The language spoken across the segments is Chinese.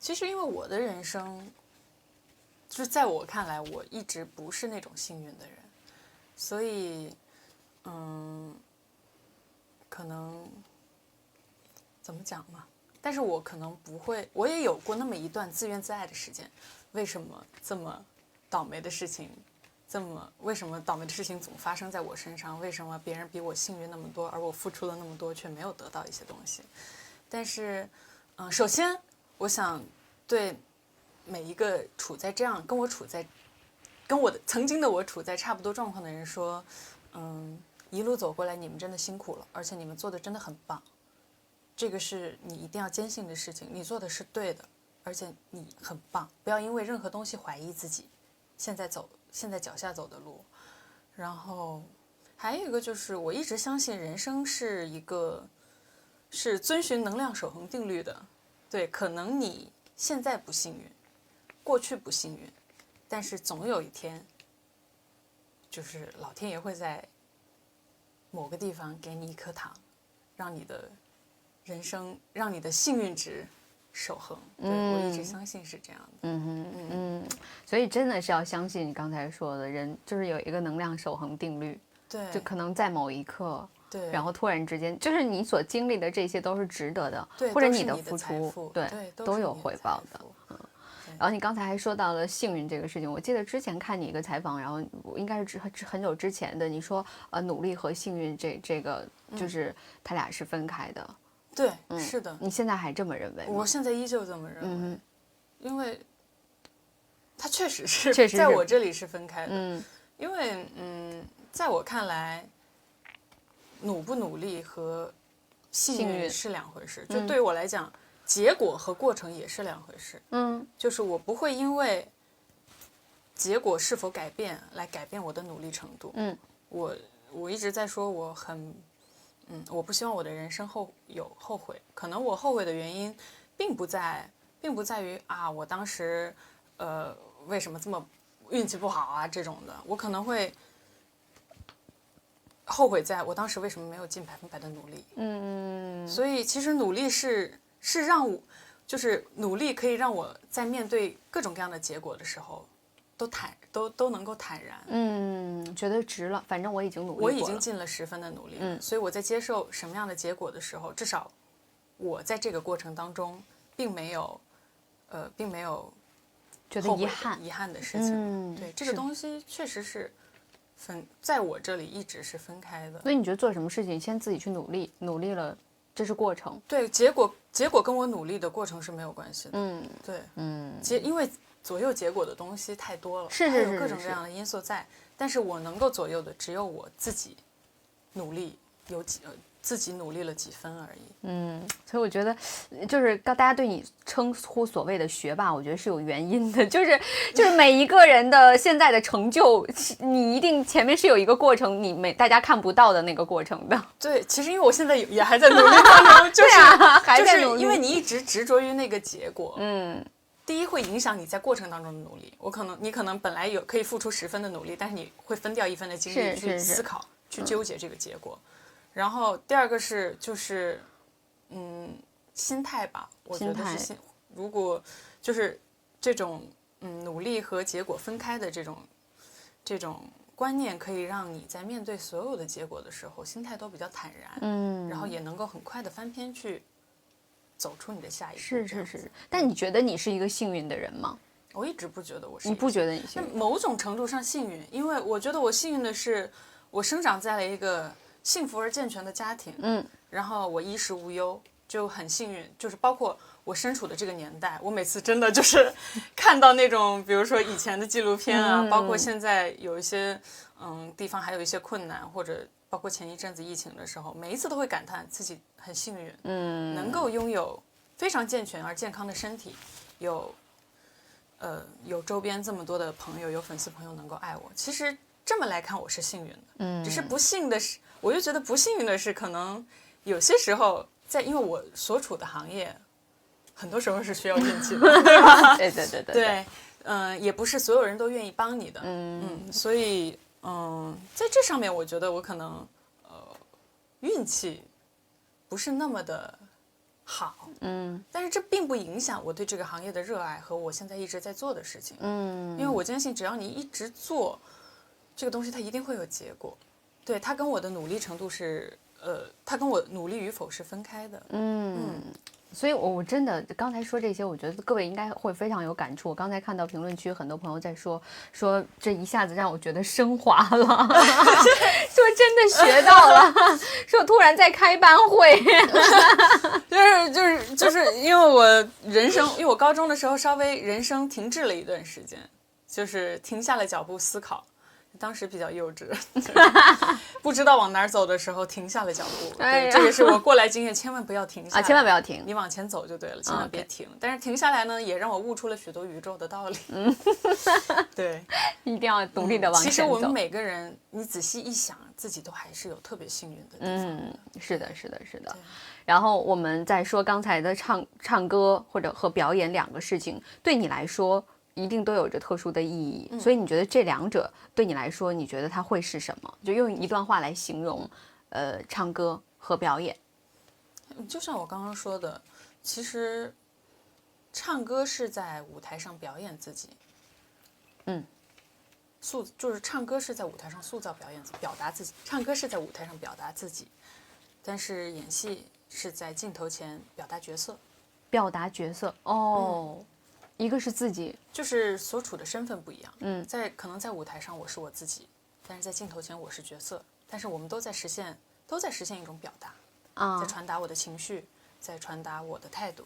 其实因为我的人生，就是在我看来，我一直不是那种幸运的人，所以，可能怎么讲呢？但是我可能不会，我也有过那么一段自怨自艾的时间。为什么这么倒霉的事情，为什么倒霉的事情总发生在我身上？为什么别人比我幸运那么多，而我付出了那么多却没有得到一些东西？但是，首先我想对每一个处在这样跟我的曾经的我处在差不多状况的人说，一路走过来，你们真的辛苦了，而且你们做的真的很棒。这个是你一定要坚信的事情，你做的是对的，而且你很棒，不要因为任何东西怀疑自己。现在脚下走的路，然后还有一个就是，我一直相信人生是遵循能量守恒定律的。对，可能你现在不幸运，过去不幸运，但是总有一天，就是老天爷会在某个地方给你一颗糖，让你的人生，让你的幸运值守恒。对，我一直相信是这样的。所以真的是要相信你刚才说的，人就是有一个能量守恒定律。对，就可能在某一刻，对，然后突然之间，就是你所经历的这些都是值得的，对，或者你的付出，对，都有回报的。然后你刚才还说到了幸运这个事情，我记得之前看你一个采访，然后应该是很久之前的，你说努力和幸运这个就是它俩是分开的。对，是的。你现在还这么认为吗？我现在依旧这么认为，因为它确实是在我这里是分开的。因为在我看来，努不努力和幸运是两回事。就对于我来讲，结果和过程也是两回事。就是我不会因为结果是否改变来改变我的努力程度。我一直在说我不希望我的人生有后悔。可能我后悔的原因并不在于我当时为什么这么运气不好啊这种的，我可能会后悔在我当时为什么没有尽100%的努力。所以其实努力是让我，就是努力可以让我在面对各种各样的结果的时候都能够坦然。觉得值了，反正我已经努力过了，我已经尽了10分的努力。所以我在接受什么样的结果的时候，至少我在这个过程当中并没有觉得遗憾的事情。对，这个东西确实是在我这里一直是分开的。所以你觉得做什么事情先自己去努力了，这是过程。对，结果跟我努力的过程是没有关系的。对，因为左右结果的东西太多了，是它有各种各样的因素在，但是我能够左右的只有我自己努力自己努力了几分而已。所以我觉得，就是大家对你称呼所谓的学霸，我觉得是有原因的，就是每一个人的现在的成就，你一定前面是有一个过程，大家看不到的那个过程的。对，其实因为我现在也还在努力当中，就是还在努力，因为你一直执着于那个结果。第一会影响你在过程当中的努力。你可能本来可以付出10分的努力，但是你会分掉1分的精力去思考，去纠结这个结果。然后第二个就是心态吧，我觉得是如果就是这种努力和结果分开的这种观念，可以让你在面对所有的结果的时候，心态都比较坦然。然后也能够很快的翻篇去走出你的下一步。是。但你觉得你是一个幸运的人吗？我一直不觉得我是。你不觉得你幸运？某种程度上幸运，因为我觉得我幸运的是，我生长在了一个幸福而健全的家庭。然后我衣食无忧，就很幸运。就是包括我身处的这个年代，我每次真的就是看到那种，比如说以前的纪录片啊，包括现在有一些地方还有一些困难，或者包括前一阵子疫情的时候，每一次都会感叹自己很幸运，能够拥有非常健全而健康的身体，有周边这么多的朋友，有粉丝朋友能够爱我。其实这么来看，我是幸运的。只是不幸的是，我就觉得不幸运的是，可能有些时候因为我所处的行业，很多时候是需要运气的，对吧？对，也不是所有人都愿意帮你的。所以在这上面，我觉得我可能运气不是那么的好，但是这并不影响我对这个行业的热爱和我现在一直在做的事情，因为我坚信只要你一直做这个东西，它一定会有结果。对，它跟我的努力程度是，它跟我努力与否是分开的。所以我真的刚才说这些，我觉得各位应该会非常有感触。我刚才看到评论区很多朋友在说这一下子让我觉得升华了，说真的学到了，说突然在开班会，就是因为我因为我高中的时候稍微人生停滞了一段时间，就是停下了脚步思考。当时比较幼稚，不知道往哪儿走的时候停下了脚步。对，这也是我过来经验，千万不要停下来，千万不要停，你往前走就对了，千万别停。但是停下来呢，也让我悟出了许多宇宙的道理。对，一定要努力的往前走。其实我们每个人，你仔细一想，自己都还是有特别幸运的地方。是的。然后我们再说刚才的唱歌或者和表演两个事情，对你来说一定都有着特殊的意义，所以你觉得这两者对你来说，你觉得它会是什么？就用一段话来形容，唱歌和表演。就像我刚刚说的，其实唱歌是在舞台上表演自己，就是唱歌是在舞台上塑造表达自己，唱歌是在舞台上表达自己，但是演戏是在镜头前表达角色。一个是自己，就是所处的身份不一样。可能在舞台上我是我自己，但是在镜头前我是角色。但是我们都在实现一种表达，在传达我的情绪，在传达我的态度。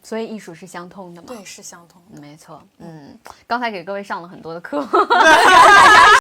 所以艺术是相通的嘛？对，是相通的，没错。刚才给各位上了很多的课。